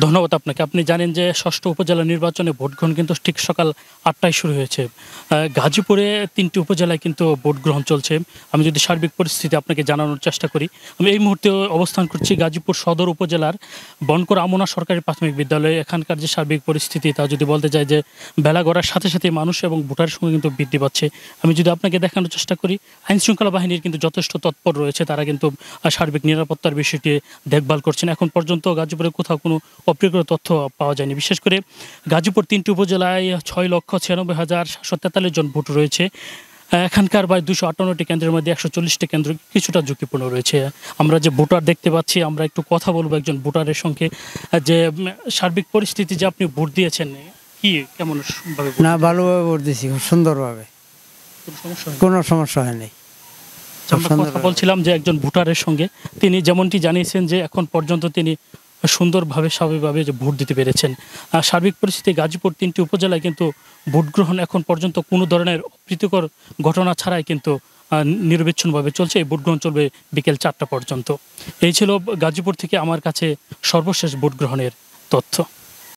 ধন্যবাদ আপনাকে। আপনি জানেন যে ষষ্ঠ উপজেলা নির্বাচনে ভোট গ্রহণ কিন্তু ঠিক সকাল ৮টায় শুরু হয়েছে। গাজীপুরে ৩টি উপজেলায় কিন্তু ভোট গ্রহণ চলছে। আমি যদি সার্বিক পরিস্থিতি আপনাকে জানানোর চেষ্টা করি, আমি এই মুহূর্তে অবস্থান করছি গাজীপুর সদর উপজেলার বনকর আমনা সরকারি প্রাথমিক বিদ্যালয়ে। এখানকার যে সার্বিক পরিস্থিতি তা যদি বলতে চাই যে বেলা গড়ার সাথে সাথে মানুষ এবং ভোটারের সংখ্যা কিন্তু বৃদ্ধি পাচ্ছে। আমি যদি আপনাকে দেখানোর চেষ্টা করি, আইনশৃঙ্খলা বাহিনীর কিন্তু যথেষ্ট তৎপর রয়েছে। তারা কিন্তু সার্বিক নিরাপত্তার বিষয়টি দেখভাল করছেন। এখন পর্যন্ত গাজীপুরে কোথাও কোনো অপ্রীতিকর তথ্য পাওয়া যায়নি। বিশেষ করে গাজীপুর ৩টি উপজেলায় ৬,৯৬,৭৪৩ জন ভোট রয়েছে। এখানকার প্রায় ২৫৮টি কেন্দ্রের মধ্যে ১৪০টি কেন্দ্র কিছুটা ঝুঁকিপূর্ণ রয়েছে। আমরা যে ভোটার দেখতে পাচ্ছি, আমরা একটু কথা বলবো একজন ভোটারের সঙ্গে। যে সার্বিক পরিস্থিতি যে আপনি ভোট দিয়েছেন, কি কেমন ভাবে? না, ভালোভাবে ভোট দিয়েছি, খুব সুন্দরভাবে, কোনো সমস্যা হয়নি। আমরা কথা বলছিলাম যে একজন ভোটারের সঙ্গে, তিনি যেমনটি জানিয়েছেন যে এখন পর্যন্ত তিনি সুন্দরভাবে স্বাভাবিকভাবে যে ভোট দিতে পেরেছেন। সার্বিক পরিস্থিতি গাজীপুর ৩টি উপজেলায় কিন্তু ভোট গ্রহণ এখন পর্যন্ত কোনো ধরনের অপ্রীতিকর ঘটনা ছাড়াই কিন্তু নিরবিচ্ছিন্নভাবে চলছে। এই ভোট গ্রহণ চলবে বিকেল ৪টা পর্যন্ত। এই ছিল গাজীপুর থেকে আমার কাছে সর্বশেষ ভোট গ্রহণের তথ্য।